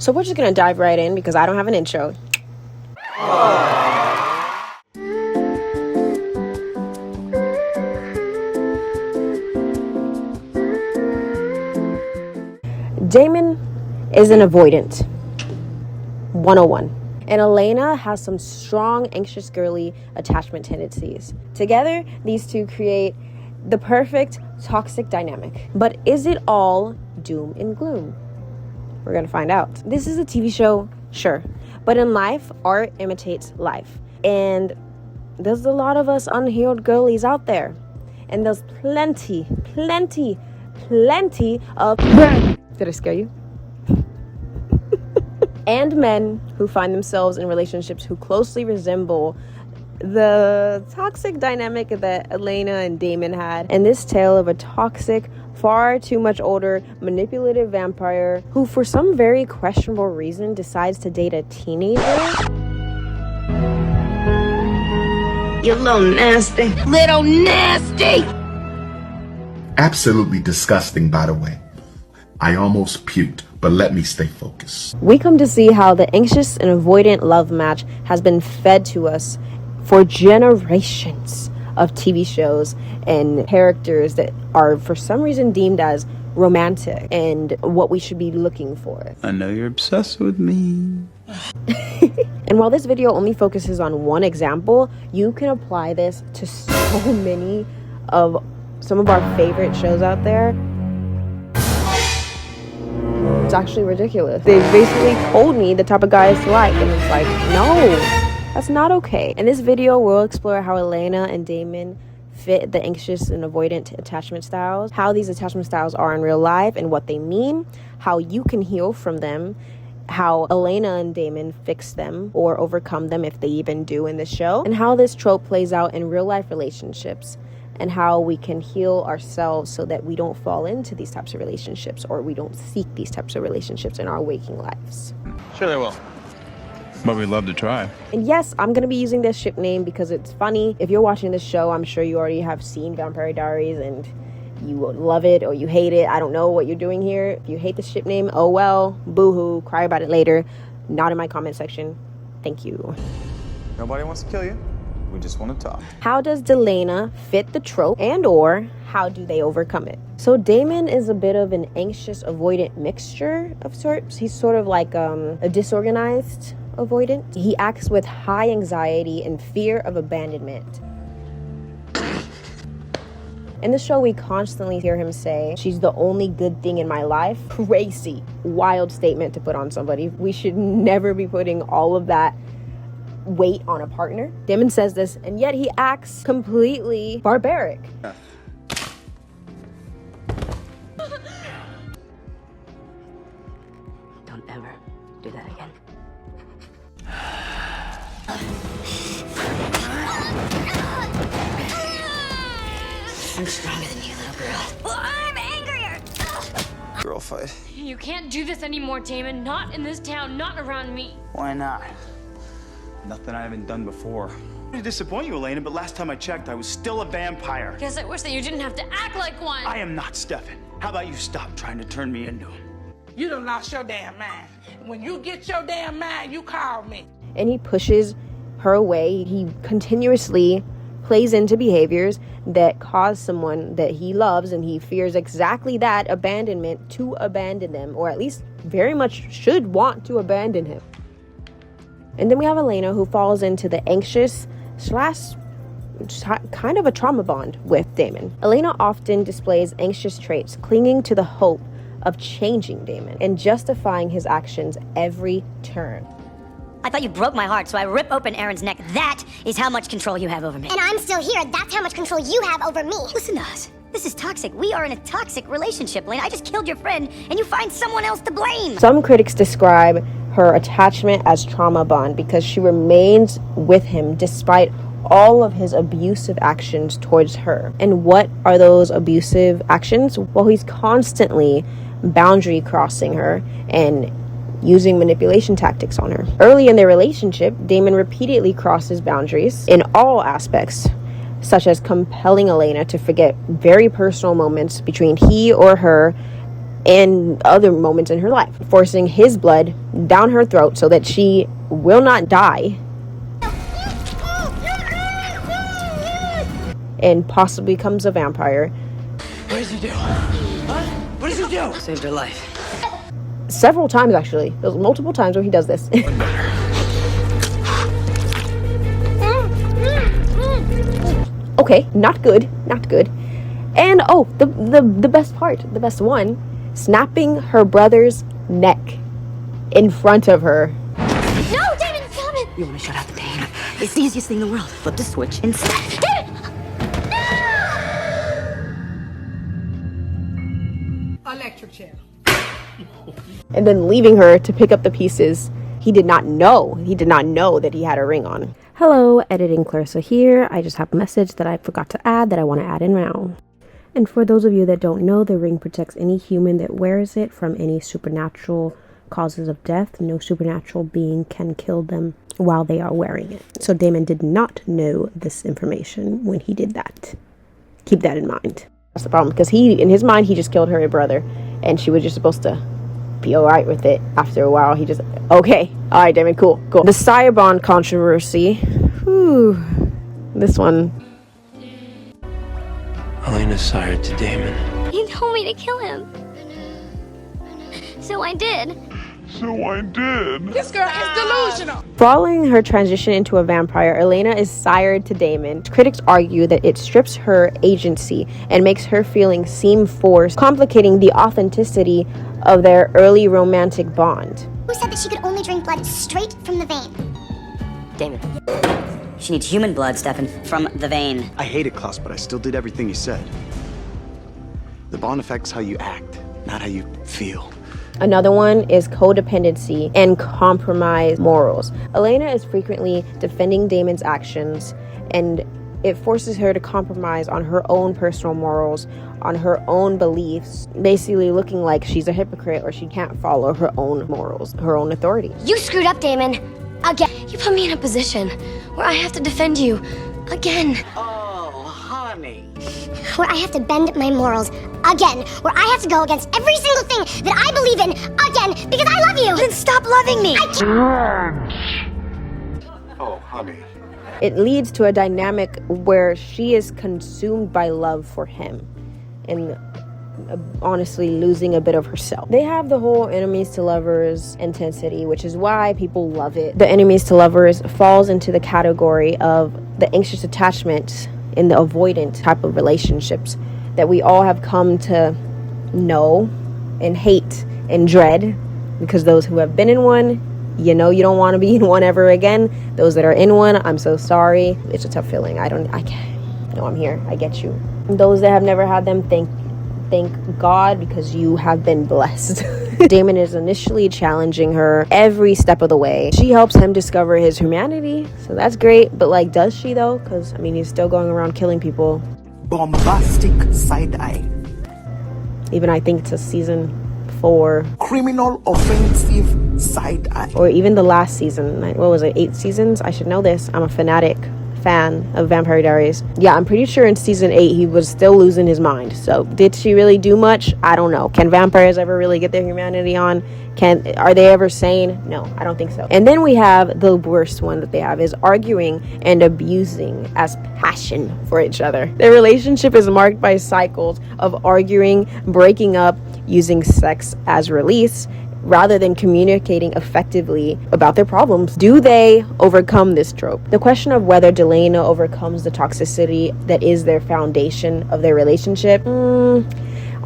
So we're just gonna dive right in because I don't have an intro. Damon is an avoidant 101. And Elena has some strong, anxious, girly attachment tendencies. Together, these two create the perfect toxic dynamic. But is it all doom and gloom? We're gonna find out. This is a TV show, sure. But in life, art imitates life. And there's a lot of us unhealed girlies out there. And there's plenty of... Did I scare you? And men who find themselves in relationships who closely resemble the toxic dynamic that Elena and Damon had. And this tale of a toxic, far too much older, manipulative vampire who for some very questionable reason decides to date a teenager. You little nasty. Little nasty! Absolutely disgusting, by the way. I almost puked, but let me stay focused. We come to see how the anxious and avoidant love match has been fed to us for generations of TV shows and characters that are for some reason deemed as romantic and what we should be looking for. I know you're obsessed with me. And while this video only focuses on one example, you can apply this to so many of some of our favorite shows out there. It's actually ridiculous. They basically told me the type of guys to like, and it's like, no, that's not okay. In this video, we'll explore how Elena and Damon fit the anxious and avoidant attachment styles, how these attachment styles are in real life and what they mean, how you can heal from them, how Elena and Damon fix them or overcome them if they even do in the show, and how this trope plays out in real life relationships, and how we can heal ourselves so that we don't fall into these types of relationships or we don't seek these types of relationships in our waking lives. Sure they will. But we'd love to try. And yes, I'm going to be using this ship name because it's funny. If you're watching this show, I'm sure you already have seen Vampire Diaries and you love it or you hate it. I don't know what you're doing here. If you hate the ship name, oh well, boo-hoo, cry about it later. Not in my comment section. Thank you. Nobody wants to kill you. We just want to talk. How does Delena fit the trope, and or how do they overcome it? So Damon is a bit of an anxious avoidant mixture of sorts. He's sort of like a disorganized avoidant. He acts with high anxiety and fear of abandonment. In the show, we constantly hear him say, "She's the only good thing in my life." Crazy, wild statement to put on somebody. We should never be putting all of that weight on a partner. Damon says this, and yet he acts completely barbaric. Don't ever do that again. I'm stronger than you, little girl. Well, I'm angrier! Girl fight. You can't do this anymore, Damon. Not in this town, not around me. Why not? Nothing I haven't done before. I disappoint you, Elena, but last time I checked, I was still a vampire. Guess I wish that you didn't have to act like one. I am not Stefan. How about you stop trying to turn me into him? You done lost your damn mind. When you get your damn mind, you call me. And he pushes her away. He continuously plays into behaviors that cause someone that he loves, and he fears exactly that, abandonment, to abandon them, or at least very much should want to abandon him. And then we have Elena, who falls into the anxious / kind of a trauma bond with Damon. Elena often displays anxious traits, clinging to the hope of changing Damon and justifying his actions every turn. I thought you broke my heart, so I rip open Aaron's neck. That is how much control you have over me. And I'm still here. That's how much control you have over me. Listen to us. This is toxic. We are in a toxic relationship, Lane. I just killed your friend, and you find someone else to blame. Some critics describe her attachment as trauma bond because she remains with him despite all of his abusive actions towards her. And what are those abusive actions? Well, he's constantly boundary crossing her and using manipulation tactics on her. Early in their relationship, Damon repeatedly crosses boundaries in all aspects, such as compelling Elena to forget very personal moments between he or her and other moments in her life, forcing his blood down her throat so that she will not die and possibly becomes a vampire. What did you do? Huh? What did you do? Saved her life. Several times, actually. There's multiple times where he does this. Okay, not good, not good. And oh, the best part, the best one, snapping her brother's neck in front of her. No, Damon, stop it! You want to shut out the pain? It's the easiest thing in the world. Flip the switch instead. Damon! Electric chair. And then leaving her to pick up the pieces. He did not know that he had a ring on. Hello, editing Clarissa here. I just have a message that I forgot to add that I want to add in now. And for those of you that don't know, the ring protects any human that wears it from any supernatural causes of death. No supernatural being can kill them while they are wearing it. So Damon did not know this information when he did that. Keep that in mind. That's the problem, because in his mind, he just killed her brother, and she was just supposed to be all right with it. After a while, he just, okay, all right, Damon, cool. The Cyberbond controversy. Whew. This one. Elena's sired to Damon. He told me to kill him. So I did. This girl is delusional. Following her transition into a vampire, Elena is sired to Damon. Critics argue that it strips her agency and makes her feelings seem forced, complicating the authenticity of their early romantic bond. Who said that she could only drink blood straight from the vein? Damon. She needs human blood, Stefan, from the vein. I hated Klaus, but I still did everything he said. The bond affects how you act, not how you feel. Another one is codependency and compromised morals. Elena is frequently defending Damon's actions, and it forces her to compromise on her own personal morals, on her own beliefs, basically looking like she's a hypocrite or she can't follow her own morals, her own authority. You screwed up, Damon. Again. You put me in a position where I have to defend you again. Oh, honey. Where I have to bend my morals again. Where I have to go against every single thing that I believe in again because I love you. Then stop loving me. Oh, honey. It leads to a dynamic where she is consumed by love for him and honestly losing a bit of herself. They have the whole enemies to lovers intensity, which is why people love it. The enemies to lovers falls into the category of the anxious attachment in the avoidant type of relationships that we all have come to know and hate and dread, because those who have been in one, you know, you don't want to be in one ever again. Those that are in one, I'm so sorry. It's a tough feeling. I can't. No, I'm here. I get you. Those that have never had them, thank God, because you have been blessed. Damon is initially challenging her every step of the way. She helps him discover his humanity, so that's great. But like, does she though? Because I mean, he's still going around killing people. Bombastic side eye. Even I think to season 4. Criminal offensive side eye. Or even the last season. What was it? 8 seasons? I should know this. I'm a fan of Vampire Diaries. Yeah, I'm pretty sure in season 8 he was still losing his mind. So did she really do much? I don't know. Can vampires ever really get their humanity on? Are they ever sane? No, I don't think so. And then we have the worst one that they have is arguing and abusing as passion for each other. Their relationship is marked by cycles of arguing, breaking up, using sex as release, rather than communicating effectively about their problems. Do they overcome this trope? The question of whether Delena overcomes the toxicity that is their foundation of their relationship,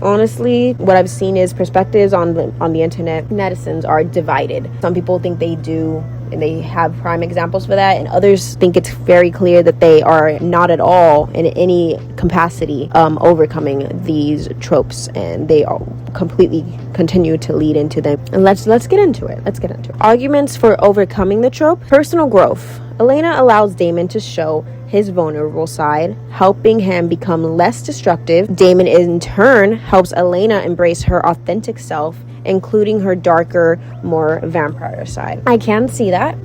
honestly, what I've seen is perspectives on the internet. Netizens are divided. Some people think they do, and they have prime examples for that, and others think it's very clear that they are not at all in any capacity overcoming these tropes, and they all completely continue to lead into them. And let's get into it. Arguments for overcoming the trope. Personal growth. Elena allows Damon to show his vulnerable side, helping him become less destructive. Damon in turn helps Elena embrace her authentic self, including her darker, more vampire side. I can see that.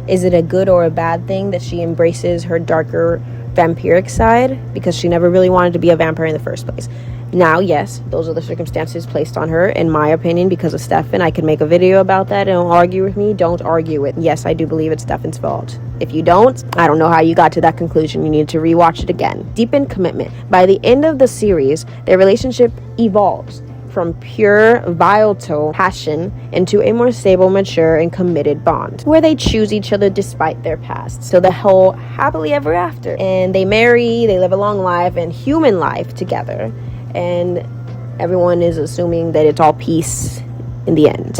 Is it a good or a bad thing that she embraces her darker vampiric side? Because she never really wanted to be a vampire in the first place. Now, yes, those are the circumstances placed on her, in my opinion, because of Stefan. I could make a video about that. Don't argue with me. Don't argue it. Yes, I do believe it's Stefan's fault. If you don't, I don't know how you got to that conclusion. You need to rewatch it again. Deepened commitment. By the end of the series, their relationship evolves from pure volatile passion into a more stable, mature, and committed bond where they choose each other despite their past. So the whole happily ever after. And they marry, they live a long life and human life together. And everyone is assuming that it's all peace in the end.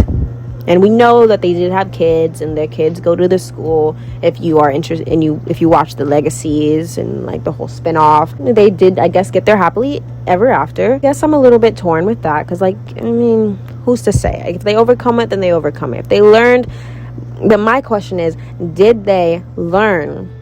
And we know that they did have kids, and their kids go to the school. If you are interested, and if you watch the Legacies and like the whole spinoff, they did, I guess, get their happily ever after. I guess I'm a little bit torn with that, because, like, I mean, who's to say? If they overcome it, then they overcome it. If they learned, then my question is, did they learn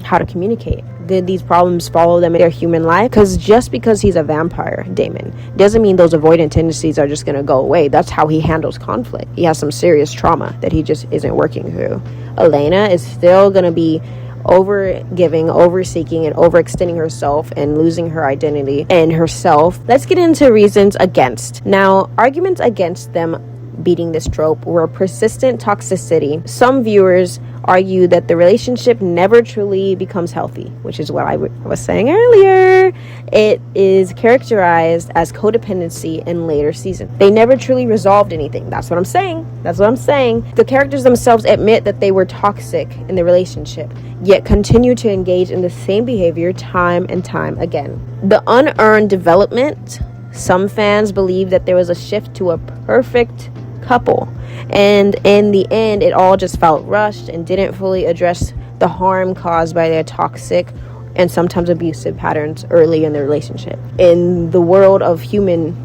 how to communicate? Did these problems follow them in their human life? Because just because he's a vampire, Damon, doesn't mean those avoidant tendencies are just going to go away. That's how he handles conflict. He has some serious trauma that he just isn't working through. Elena is still going to be over-giving, over-seeking, and overextending herself and losing her identity and herself. Let's get into reasons against. Now, arguments against them beating this trope were persistent toxicity. Some viewers argue that the relationship never truly becomes healthy, which is what I was saying earlier. It is characterized as codependency in later seasons. They never truly resolved anything. That's what I'm saying. The characters themselves admit that they were toxic in the relationship, yet continue to engage in the same behavior time and time again. The unearned development. Some fans believe that there was a shift to a perfect couple, and in the end it all just felt rushed and didn't fully address the harm caused by their toxic and sometimes abusive patterns early in the relationship. In the world of human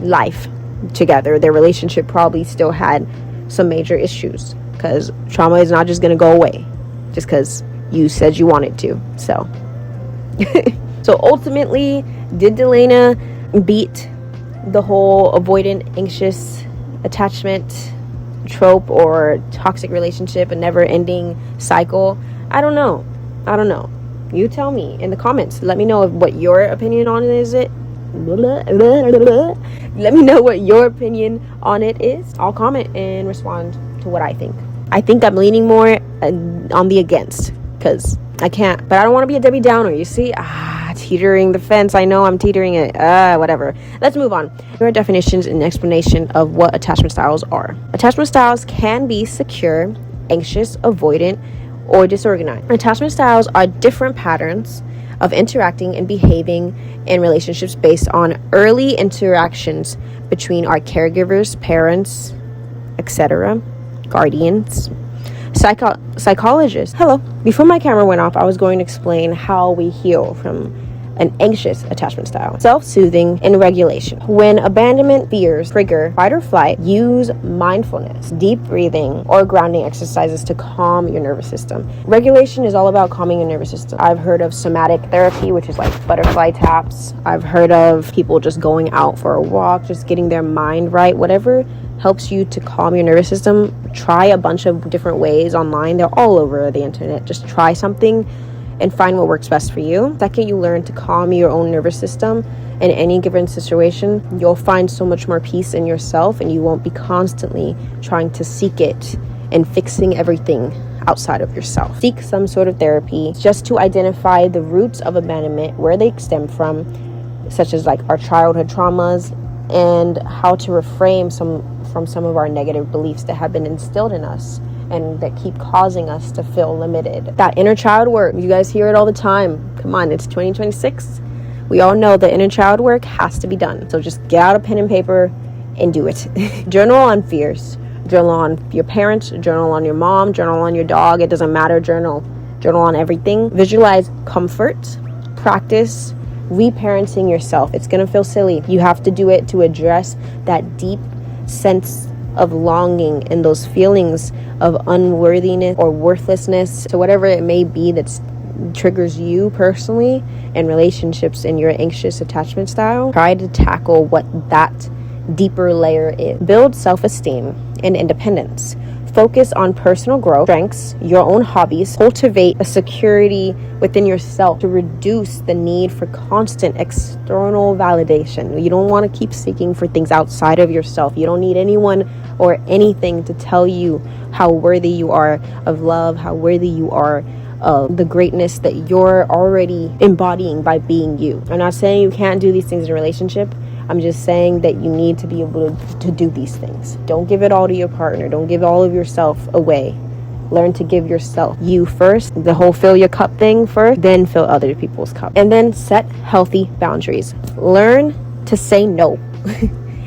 life together, their relationship probably still had some major issues, because trauma is not just going to go away just because you said you wanted to. So ultimately, did Delena beat the whole avoidant, anxious attachment trope or toxic relationship, a never-ending cycle? I don't know. You tell me in the comments. Let me know what your opinion on it is. Let me know what your opinion on it is. I'll comment and respond to what I think. I think I'm leaning more on the against, because I can't, but I don't want to be a Debbie Downer, you see? Teetering the fence. I know I'm teetering it. Whatever. Let's move on. Here are definitions and explanation of what attachment styles are. Attachment styles can be secure, anxious, avoidant, or disorganized. Attachment styles are different patterns of interacting and behaving in relationships based on early interactions between our caregivers, parents, etc., guardians. Psychologists. Hello. Before my camera went off, I was going to explain how we heal from an anxious attachment style. Self-soothing and regulation. When abandonment fears trigger fight or flight, use mindfulness, deep breathing, or grounding exercises to calm your nervous system. Regulation is all about calming your nervous system. I've heard of somatic therapy, which is like butterfly taps. I've heard of people just going out for a walk, just getting their mind right. Whatever helps you to calm your nervous system. Try a bunch of different ways online. They're all over the internet. Just try something and find what works best for you. Second, you learn to calm your own nervous system in any given situation, you'll find so much more peace in yourself, and you won't be constantly trying to seek it and fixing everything outside of yourself. Seek some sort of therapy just to identify the roots of abandonment, where they stem from, such as like our childhood traumas, and how to reframe some of our negative beliefs that have been instilled in us and that keep causing us to feel limited. That inner child work, you guys hear it all the time. Come on, it's 2026. We all know the inner child work has to be done. So just get out a pen and paper and do it. Journal on fears. Journal on your parents, journal on your mom, journal on your dog. It doesn't matter. Journal on everything. Visualize comfort. Practice reparenting yourself. It's going to feel silly. You have to do it to address that deep sense of longing and those feelings of unworthiness or worthlessness. So whatever it may be that triggers you personally in relationships in your anxious attachment style, try to tackle what that deeper layer is. Build self-esteem and independence. Focus on personal growth, strengths, your own hobbies. Cultivate a security within yourself to reduce the need for constant external validation. You don't want to keep seeking for things outside of yourself. You don't need anyone or anything to tell you how worthy you are of love, how worthy you are of the greatness that you're already embodying by being you. I'm not saying you can't do these things in a relationship. I'm just saying that you need to be able to do these things. Don't give it all to your partner. Don't give all of yourself away. Learn to give yourself you first, the whole fill your cup thing first, then fill other people's cup. And then set healthy boundaries. Learn to say no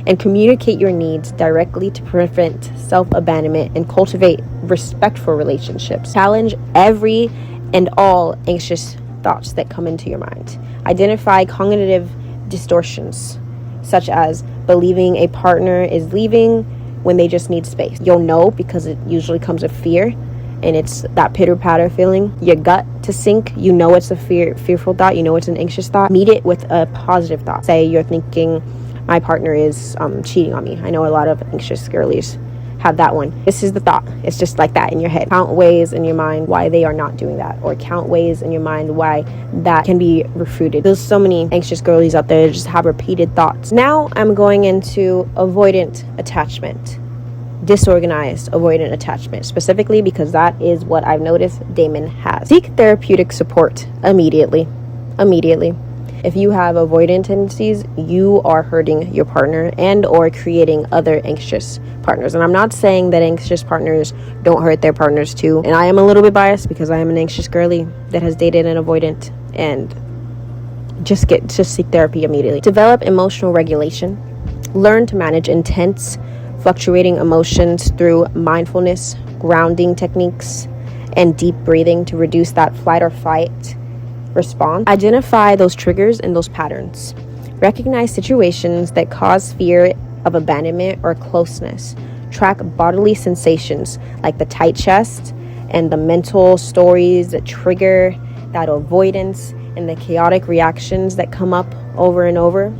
and communicate your needs directly to prevent self-abandonment and cultivate respectful relationships. Challenge every and all anxious thoughts that come into your mind. Identify cognitive distortions, such as believing a partner is leaving when they just need space. You'll know because it usually comes with fear, and it's that pitter-patter feeling. Your gut to sink, you know it's a fearful thought, you know it's an anxious thought. Meet it with a positive thought. Say you're thinking, my partner is cheating on me. I know a lot of anxious girlies have that one. This is the thought. It's just like that in your head. Count ways in your mind why they are not doing that, or count ways in your mind why that can be refuted. There's so many anxious girlies out there that just have repeated thoughts. Now I'm going into avoidant attachment, disorganized avoidant attachment, specifically because that is what I've noticed Damon has. Seek therapeutic support immediately. If you have avoidant tendencies, you are hurting your partner and or creating other anxious partners. And I'm not saying that anxious partners don't hurt their partners too. And I am a little bit biased because I am an anxious girly that has dated an avoidant, and just seek therapy immediately. Develop emotional regulation. Learn to manage intense, fluctuating emotions through mindfulness, grounding techniques, and deep breathing to reduce that flight or fight response. Identify those triggers and those patterns. Recognize situations that cause fear of abandonment or closeness. Track bodily sensations like the tight chest and the mental stories that trigger that avoidance and the chaotic reactions that come up over and over.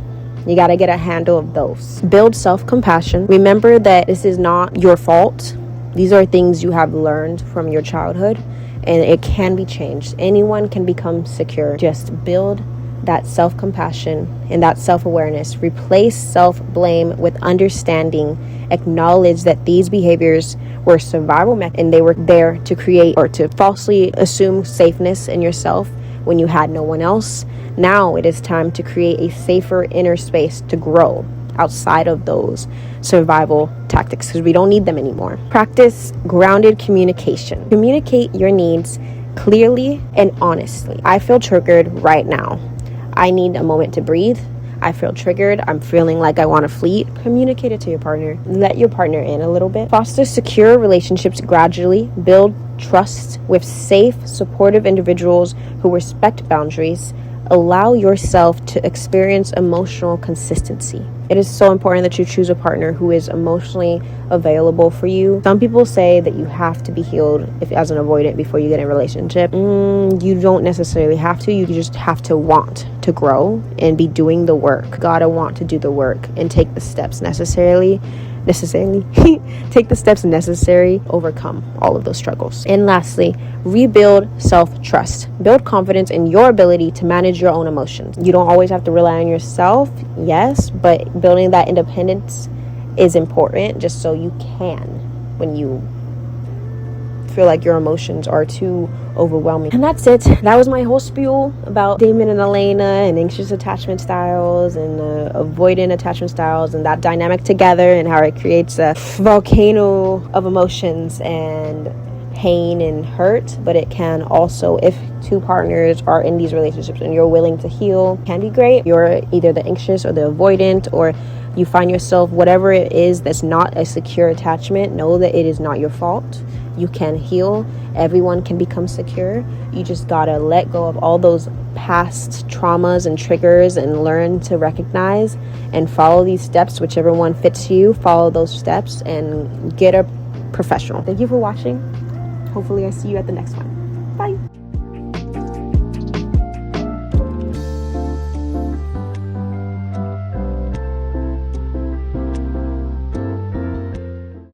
You got to get a handle of those. Build self-compassion. Remember that this is not your fault. These are things you have learned from your childhood, and it can be changed. Anyone can become secure. Just build that self-compassion and that self-awareness. Replace self-blame with understanding. Acknowledge that these behaviors were survival mechanisms and they were there to create or to falsely assume safeness in yourself when you had no one else. Now it is time to create a safer inner space to grow outside of those survival tactics, because we don't need them anymore. Practice grounded communication. Communicate your needs clearly and honestly. I feel triggered right now. I need a moment to breathe. I feel triggered. I'm feeling like I want to flee. Communicate it to your partner. Let your partner in a little bit. Foster secure relationships gradually. Build trust with safe, supportive individuals who respect boundaries. Allow yourself to experience emotional consistency. It is so important that you choose a partner who is emotionally available for you. Some people say that you have to be healed as an avoidant before you get in a relationship. You don't necessarily have to. You just have to want to grow and be doing the work. You gotta want to do the work and take the steps necessary take the steps necessary to overcome all of those struggles. And lastly, rebuild self-trust. Build confidence in your ability to manage your own emotions. You don't always have to rely on yourself, yes, but building that independence is important just so you can when you feel like your emotions are too overwhelming. And that's it. That was my whole spiel about Damon and Elena and anxious attachment styles and avoidant attachment styles and that dynamic together and how it creates a volcano of emotions and pain and hurt. But it can also, if two partners are in these relationships and you're willing to heal, can be great. You're either the anxious or the avoidant, or you find yourself, whatever it is that's not a secure attachment, know that it is not your fault. You can heal. Everyone can become secure. You just gotta let go of all those past traumas and triggers and learn to recognize and follow these steps, whichever one fits you. Follow those steps and get a professional. Thank you for watching. Hopefully I see you at the next one. Bye.